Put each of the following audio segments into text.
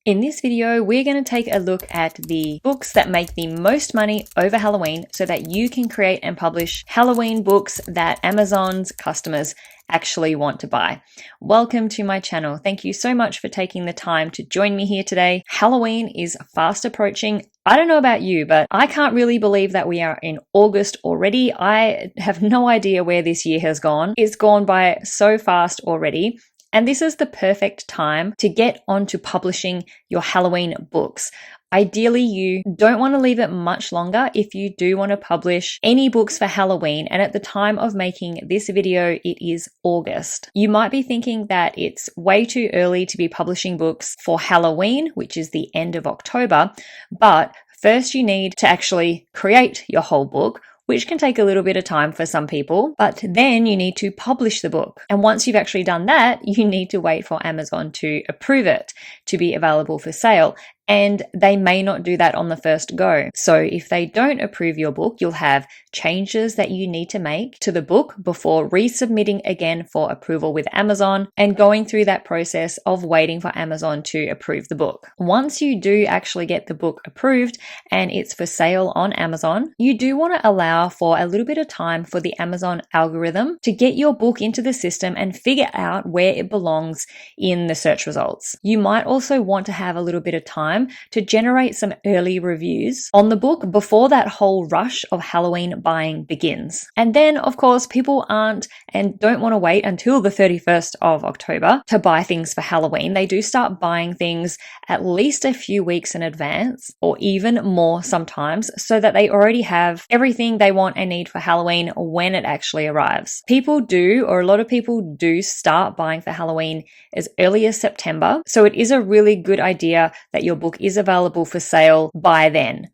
In this video, we're going to take a look at the books that make the most money over Halloween so that you can create and publish Halloween books that Amazon's customers actually want to buy. Welcome to my channel. Thank you so much for taking the time to join me here today. Halloween is fast approaching. I don't know about you, but I can't really believe that we are in August already. I have no idea where this year has gone. It's gone by so fast already. And this is the perfect time to get onto publishing your Halloween books. Ideally, you don't want to leave it much longer if you do want to publish any books for Halloween. And at the time of making this video, it is August. You might be thinking that it's way too early to be publishing books for Halloween, which is the end of October. But first you need to actually create your whole book, which can take a little bit of time for some people, but then you need to publish the book. And once you've actually done that, you need to wait for Amazon to approve it to be available for sale. And they may not do that on the first go. So if they don't approve your book, you'll have changes that you need to make to the book before resubmitting again for approval with Amazon and going through that process of waiting for Amazon to approve the book. Once you do actually get the book approved and it's for sale on Amazon, you do want to allow for a little bit of time for the Amazon algorithm to get your book into the system and figure out where it belongs in the search results. You might also want to have a little bit of time to generate some early reviews on the book before that whole rush of Halloween buying begins. And then, of course, people aren't and don't want to wait until the 31st of October to buy things for Halloween. They do start buying things at least a few weeks in advance, or even more sometimes, so that they already have everything they want and need for Halloween when it actually arrives. A lot of people do start buying for Halloween as early as September. So it is a really good idea that your book is available for sale by then.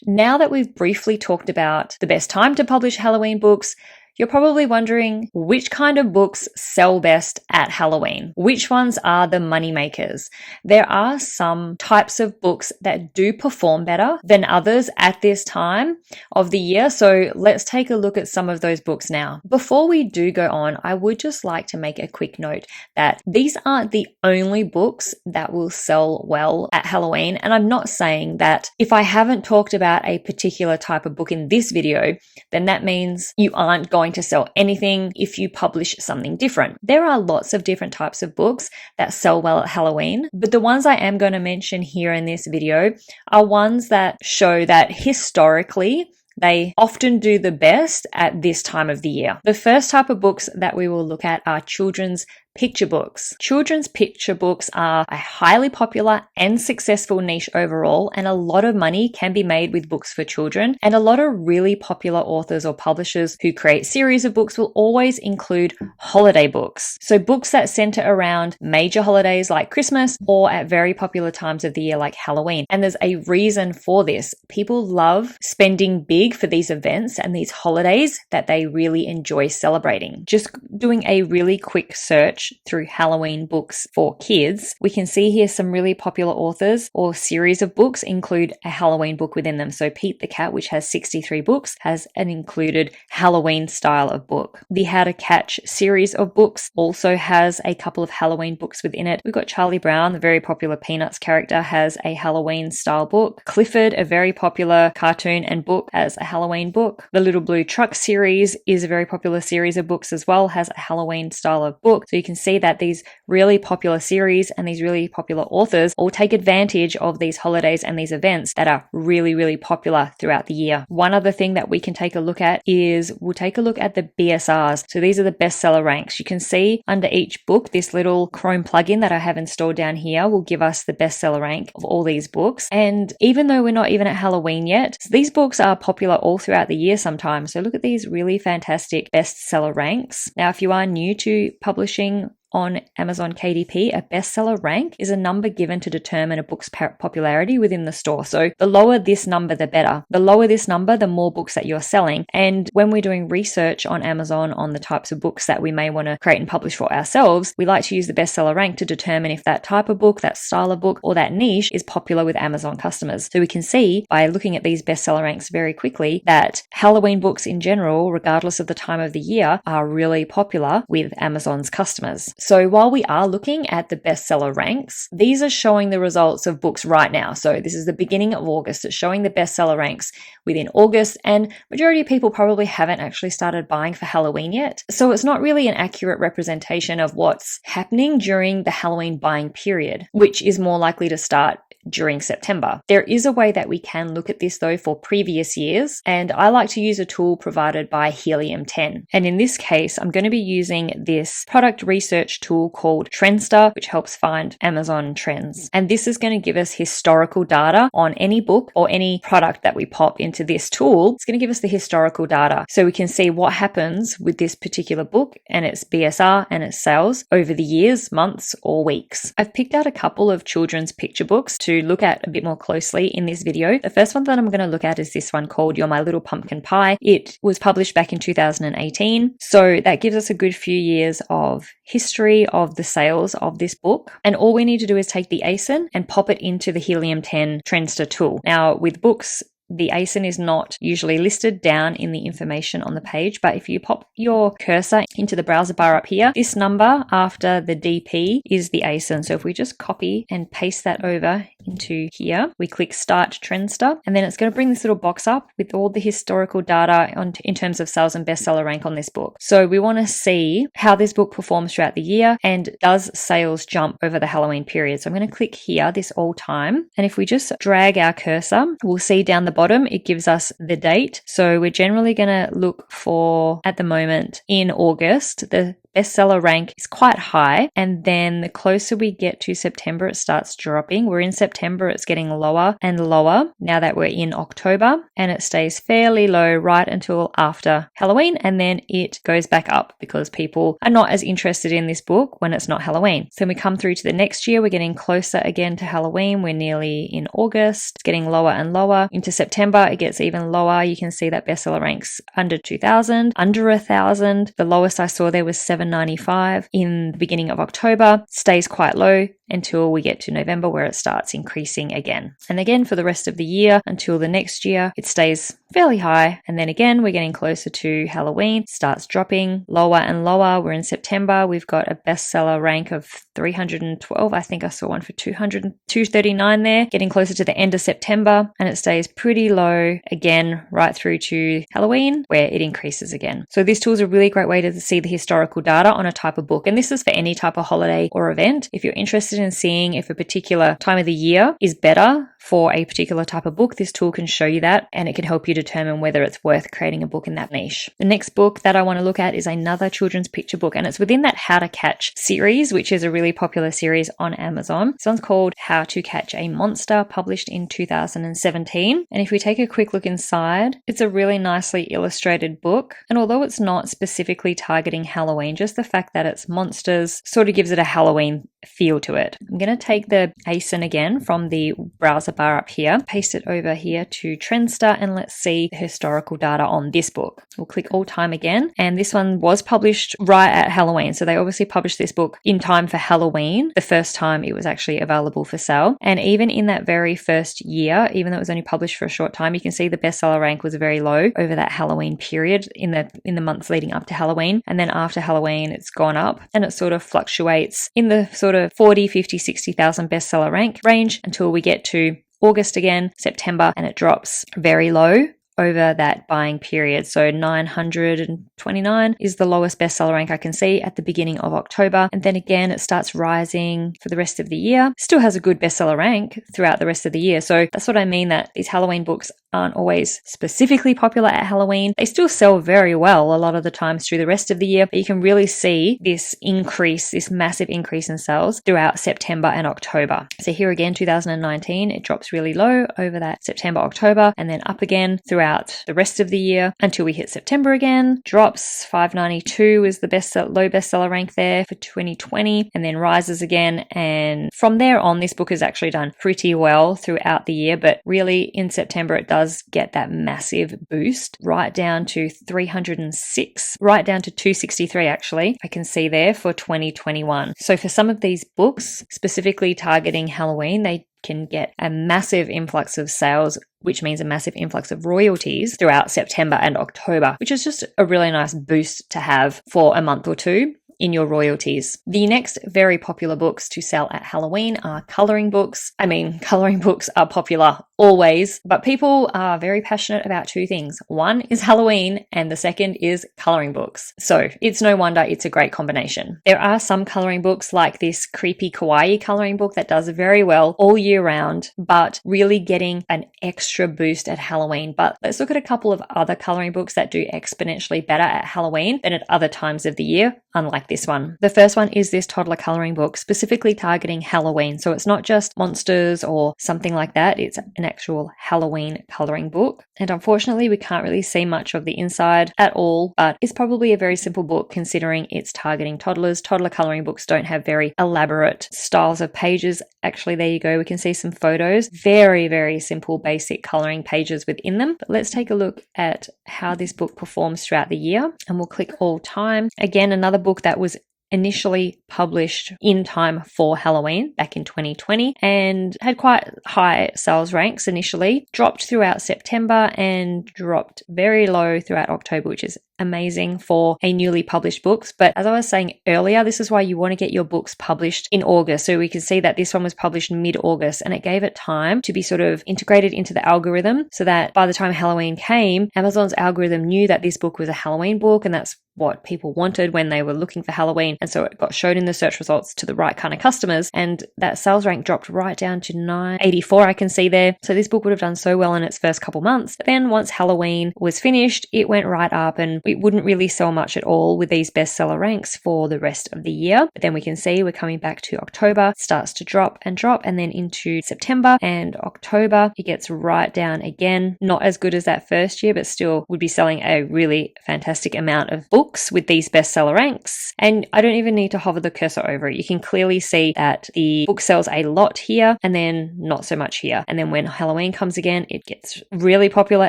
Now that we've briefly talked about the best time to publish Halloween books, you're probably wondering which kind of books sell best at Halloween. Which ones are the money makers? There are some types of books that do perform better than others at this time of the year. So let's take a look at some of those books now. Before we do go on, I would just like to make a quick note that these aren't the only books that will sell well at Halloween. And I'm not saying that if I haven't talked about a particular type of book in this video, then that means you aren't going to sell anything if you publish something different. There are lots of different types of books that sell well at Halloween, but the ones I am going to mention here in this video are ones that show that historically they often do the best at this time of the year. The first type of books that we will look at are children's picture books. Children's picture books are a highly popular and successful niche overall, and a lot of money can be made with books for children. And a lot of really popular authors or publishers who create series of books will always include holiday books. So books that center around major holidays like Christmas or at very popular times of the year like Halloween. And there's a reason for this. People love spending big for these events and these holidays that they really enjoy celebrating. Just doing a really quick search through Halloween books for kids, we can see here some really popular authors or series of books include a Halloween book within them. So Pete the Cat, which has 63 books, has an included Halloween style of book. The How to Catch series of books also has a couple of Halloween books within it. We've got Charlie Brown, the very popular Peanuts character, has a Halloween style book. Clifford, a very popular cartoon and book, has a Halloween book. The Little Blue Truck series is a very popular series of books as well, has a Halloween style of book. So you can see that these really popular series and these really popular authors all take advantage of these holidays and these events that are really, really popular throughout the year. One other thing that we can take a look at is we'll take a look at the BSRs. So these are the bestseller ranks. You can see under each book, this little Chrome plugin that I have installed down here will give us the bestseller rank of all these books. And even though we're not even at Halloween yet, these books are popular all throughout the year sometimes. So look at these really fantastic bestseller ranks. Now, if you are new to publishing on Amazon KDP, a bestseller rank is a number given to determine a book's popularity within the store. So the lower this number, the better. The lower this number, the more books that you're selling. And when we're doing research on Amazon on the types of books that we may want to create and publish for ourselves, we like to use the bestseller rank to determine if that type of book, that style of book, or that niche is popular with Amazon customers. So we can see by looking at these bestseller ranks very quickly that Halloween books in general, regardless of the time of the year, are really popular with Amazon's customers. So while we are looking at the bestseller ranks, these are showing the results of books right now. So this is the beginning of August. It's showing the bestseller ranks within August, and majority of people probably haven't actually started buying for Halloween yet. So it's not really an accurate representation of what's happening during the Halloween buying period, which is more likely to start during September. There is a way that we can look at this though for previous years, and I like to use a tool provided by Helium 10. And in this case, I'm going to be using this product research tool called Trendster, which helps find Amazon trends. And this is going to give us historical data on any book or any product that we pop into this tool. It's going to give us the historical data so we can see what happens with this particular book and its BSR and its sales over the years, months, or weeks. I've picked out a couple of children's picture books to look at a bit more closely in this video. The first one that I'm going to look at is this one called You're My Little Pumpkin Pie. It was published back in 2018. So that gives us a good few years of history of the sales of this book. And all we need to do is take the ASIN and pop it into the Helium 10 Trendster tool. Now with books, the ASIN is not usually listed down in the information on the page, but if you pop your cursor into the browser bar up here, this number after the DP is the ASIN. So if we just copy and paste that over into here, we click Start Trendster, and then it's going to bring this little box up with all the historical data in terms of sales and bestseller rank on this book. So we want to see how this book performs throughout the year, and does sales jump over the Halloween period. So I'm going to click here, this all time, and if we just drag our cursor, we'll see down the bottom it gives us the date. So we're generally going to look for, at the moment in August, the bestseller rank is quite high, and then the closer we get to September it starts dropping. We're in September, it's getting lower and lower now that we're in October, and it stays fairly low right until after Halloween, and then it goes back up because people are not as interested in this book when it's not Halloween. So when we come through to the next year, we're getting closer again to Halloween. We're nearly in August, it's getting lower and lower. Into September it gets even lower. You can see that bestseller ranks under 2,000, under 1,000. The lowest I saw there was 795 in the beginning of October. Stays quite low until we get to November, where it starts increasing again. And again for the rest of the year until the next year, it stays fairly high. And then again, we're getting closer to Halloween, starts dropping lower and lower. We're in September. We've got a bestseller rank of 312. I think I saw one for 239 there, getting closer to the end of September, and it stays pretty low again right through to Halloween, where it increases again. So this tool is a really great way to see the historical data on a type of book. And this is for any type of holiday or event. If you're interested in seeing if a particular time of the year is better for a particular type of book, this tool can show you that, and it can help you determine whether it's worth creating a book in that niche. The next book that I want to look at is another children's picture book, and it's within that How to Catch series, which is a really popular series on Amazon. This one's called How to Catch a Monster, published in 2017. And if we take a quick look inside, it's a really nicely illustrated book. And although it's not specifically targeting Halloween, just the fact that it's monsters sort of gives it a Halloween feel to it. I'm going to take the ASIN again from the browser bar up here, paste it over here to Trendster, and let's see the historical data on this book. We'll click all time again, and this one was published right at Halloween. So they obviously published this book in time for Halloween, the first time it was actually available for sale. And even in that very first year, even though it was only published for a short time, you can see the bestseller rank was very low over that Halloween period in the months leading up to Halloween. And then after Halloween, it's gone up, and it sort of fluctuates in the sort of 40, 50, 60,000 bestseller rank range until we get to August again, September, and it drops very low over that buying period. So 929 is the lowest bestseller rank I can see at the beginning of October. And then again, it starts rising for the rest of the year. Still has a good bestseller rank throughout the rest of the year. So that's what I mean, that these Halloween books aren't always specifically popular at Halloween. They still sell very well a lot of the times through the rest of the year, but you can really see this increase, this massive increase in sales throughout September and October. So here again, 2019, it drops really low over that September, October, and then up again throughout the rest of the year until we hit September again. Drops 592 is the low bestseller rank there for 2020, and then rises again. And from there on, this book has actually done pretty well throughout the year, but really in September, it does get that massive boost right down to 306, right down to 263 actually, I can see there for 2021. So for some of these books, specifically targeting Halloween, they can get a massive influx of sales, which means a massive influx of royalties throughout September and October, which is just a really nice boost to have for a month or two. in your royalties. The next very popular books to sell at Halloween are coloring books. I mean, coloring books are popular always, but people are very passionate about two things. One is Halloween and the second is coloring books. So it's no wonder it's a great combination. There are some coloring books like this creepy kawaii coloring book that does very well all year round, but really getting an extra boost at Halloween. But let's look at a couple of other coloring books that do exponentially better at Halloween than at other times of the year, unlike this one. The first one is this toddler coloring book, specifically targeting Halloween. So it's not just monsters or something like that. It's an actual Halloween coloring book. And unfortunately, we can't really see much of the inside at all, but it's probably a very simple book considering it's targeting toddlers. Toddler coloring books don't have very elaborate styles of pages. Actually, there you go. We can see some photos. Very, very simple, basic coloring pages within them. But let's take a look at how this book performs throughout the year, and we'll click all time. Again, another book that was initially published in time for Halloween back in 2020 and had quite high sales ranks initially, dropped throughout September and dropped very low throughout October, which is amazing for a newly published books. But as I was saying earlier, this is why you want to get your books published in August. So we can see that this one was published mid-August, and it gave it time to be sort of integrated into the algorithm so that by the time Halloween came, Amazon's algorithm knew that this book was a Halloween book, and that's what people wanted when they were looking for Halloween. And so it got shown in the search results to the right kind of customers, and that sales rank dropped right down to 984, I can see there. So this book would have done so well in its first couple months. But then once Halloween was finished, it went right up, and it wouldn't really sell much at all with these bestseller ranks for the rest of the year. But then we can see we're coming back to October, starts to drop, and then into September and October, it gets right down again. Not as good as that first year, but still would be selling a really fantastic amount of books with these bestseller ranks. And I don't even need to hover the cursor over it. You can clearly see that the book sells a lot here and then not so much here. And then when Halloween comes again, it gets really popular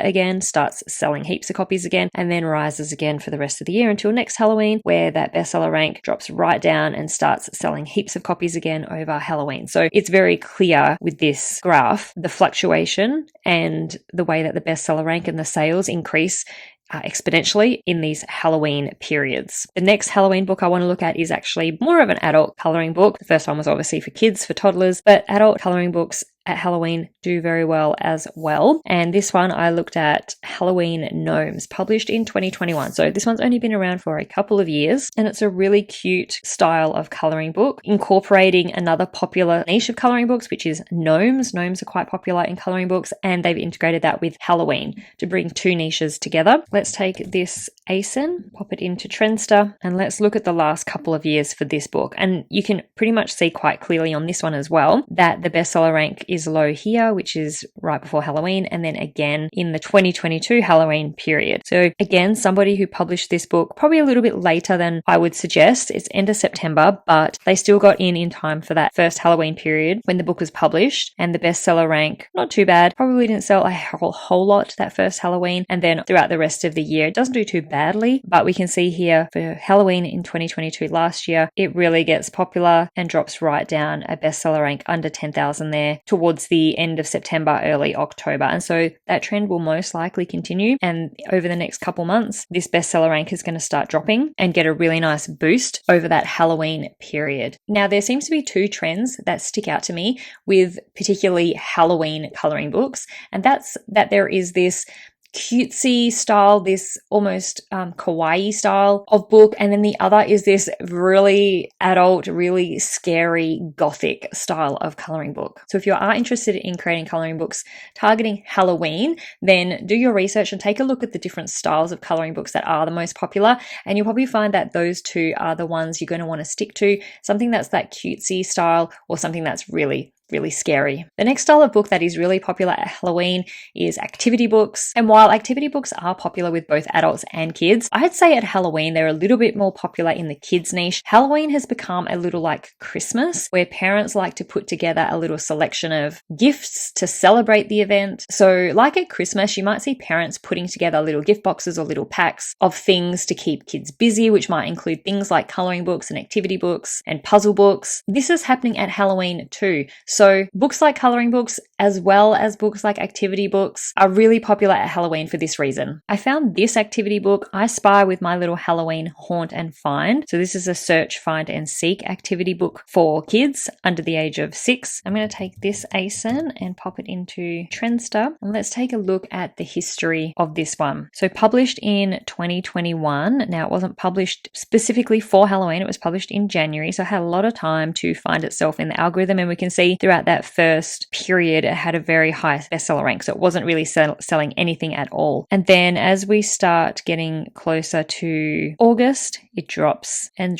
again, starts selling heaps of copies again, and then rises again for the rest of the year until next Halloween, where that bestseller rank drops right down and starts selling heaps of copies again over Halloween. So it's very clear with this graph, the fluctuation and the way that the bestseller rank and the sales increase exponentially in these Halloween periods. The next Halloween book I want to look at is actually more of an adult coloring book. The first one was obviously for kids, for toddlers, but adult coloring books at Halloween do very well as well. And this one I looked at, Halloween Gnomes, published in 2021. So this one's only been around for a couple of years, and it's a really cute style of coloring book, incorporating another popular niche of coloring books, which is gnomes. Gnomes are quite popular in coloring books, and they've integrated that with Halloween to bring two niches together. Let's take this ASIN, pop it into Trendster, and let's look at the last couple of years for this book. And you can pretty much see quite clearly on this one as well that the bestseller rank is low here, which is right before Halloween, and then again in the 2022 Halloween period. So again, somebody who published this book probably a little bit later than I would suggest. It's end of September, but they still got in time for that first Halloween period when the book was published, and the bestseller rank, not too bad. Probably didn't sell a whole lot that first Halloween, and then throughout the rest of the year, it doesn't do too badly, but we can see here for Halloween in 2022 last year, it really gets popular and drops right down a bestseller rank under 10,000 there towards the end of September, early October. And so that trend will most likely continue. And over the next couple months, this bestseller rank is going to start dropping and get a really nice boost over that Halloween period. Now, there seems to be two trends that stick out to me with particularly Halloween coloring books. And that's that there is this cutesy style, this almost kawaii style of book, and then the other is this really adult, really scary gothic style of coloring book. So if you are interested in creating coloring books targeting Halloween, then do your research and take a look at the different styles of coloring books that are the most popular, and you'll probably find that those two are the ones you're going to want to stick to, something that's that cutesy style or something that's really scary. The next style of book that is really popular at Halloween is activity books. And while activity books are popular with both adults and kids, I'd say at Halloween they're a little bit more popular in the kids niche. Halloween has become a little like Christmas, where parents like to put together a little selection of gifts to celebrate the event. So like at Christmas, you might see parents putting together little gift boxes or little packs of things to keep kids busy, which might include things like coloring books and activity books and puzzle books. This is happening at Halloween too. So books like coloring books, as well as books like activity books, are really popular at Halloween for this reason. I found this activity book, I Spy with My Little Halloween Haunt and Find. So this is a search, find and seek activity book for kids under the age of 6. I'm going to take this ASIN and pop it into Trendster, and let's take a look at the history of this one. So published in 2021. Now it wasn't published specifically for Halloween, it was published in January, so it had a lot of time to find itself in the algorithm, and we can see throughout that first period it had a very high bestseller rank, so it wasn't really selling anything at all. And then as we start getting closer to August, it drops and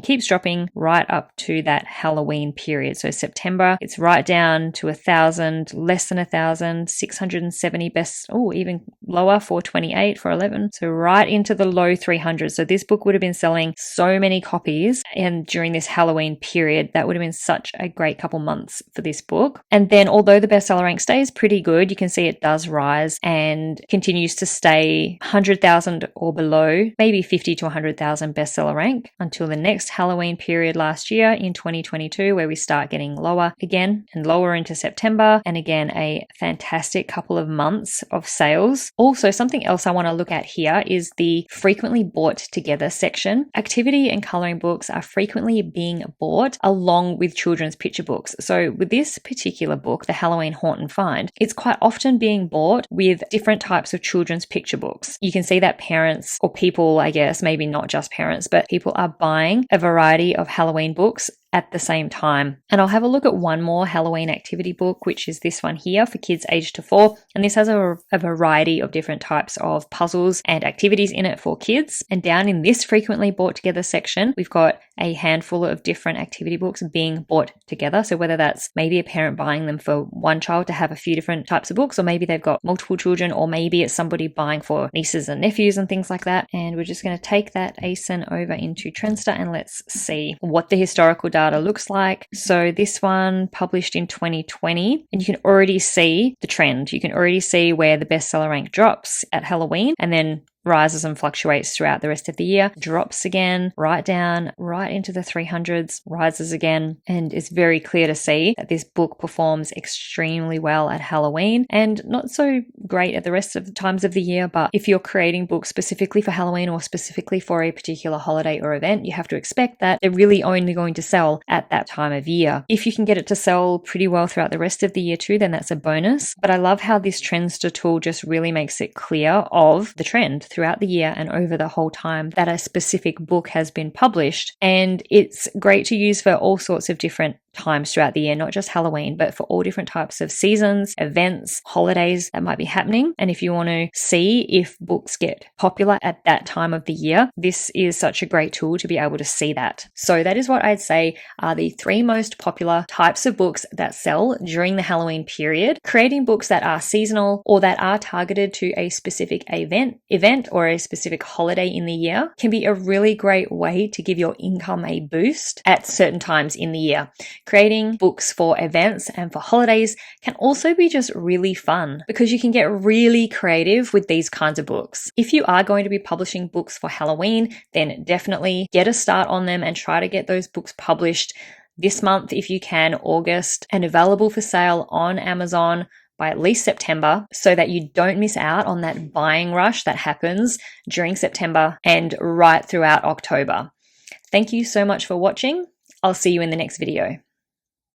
keeps dropping right up to that Halloween period. So September, it's right down to 1,000, less than 1,000, 670 even lower, 428, 411. So right into the low 300s. So this book would have been selling so many copies, and during this Halloween period, that would have been such a great couple months for this book. And then although the bestseller rank stays pretty good, you can see it does rise and continues to stay 100,000 or below, maybe 50 to 100,000 bestseller rank until the next Halloween period last year in 2022, where we start getting lower again and lower into September, and again a fantastic couple of months of sales. Also, something else I want to look at here is the frequently bought together section. Activity and coloring books are frequently being bought along with children's picture books. So with this particular book, the Halloween Haunt and Find, it's quite often being bought with different types of children's picture books. You can see that parents, or people, I guess, maybe not just parents, but people are buying a variety of Halloween books at the same time. And I'll have a look at one more Halloween activity book, which is this one here for kids aged to 4. And this has a variety of different types of puzzles and activities in it for kids. And down in this frequently bought together section, we've got a handful of different activity books being bought together. So whether that's maybe a parent buying them for one child to have a few different types of books, or maybe they've got multiple children, or maybe it's somebody buying for nieces and nephews and things like that. And we're just going to take that ASIN over into Trendster and let's see what the historical data looks like. So this one published in 2020, and you can already see the trend. You can already see where the bestseller rank drops at Halloween and then rises and fluctuates throughout the rest of the year, drops again, right down, right into the 300s, rises again, and it's very clear to see that this book performs extremely well at Halloween and not so great at the rest of the times of the year. But if you're creating books specifically for Halloween or specifically for a particular holiday or event, you have to expect that they're really only going to sell at that time of year. If you can get it to sell pretty well throughout the rest of the year too, then that's a bonus. But I love how this Trendster tool just really makes it clear of the trend throughout the year and over the whole time that a specific book has been published. And it's great to use for all sorts of different times throughout the year, not just Halloween, but for all different types of seasons, events, holidays that might be happening. And if you want to see if books get popular at that time of the year, this is such a great tool to be able to see that. So that is what I'd say are the 3 most popular types of books that sell during the Halloween period. Creating books that are seasonal or that are targeted to a specific event or a specific holiday in the year can be a really great way to give your income a boost at certain times in the year. Creating books for events and for holidays can also be just really fun because you can get really creative with these kinds of books. If you are going to be publishing books for Halloween, then definitely get a start on them and try to get those books published this month if you can, August, and available for sale on Amazon by at least September, so that you don't miss out on that buying rush that happens during September and right throughout October. Thank you so much for watching. I'll see you in the next video.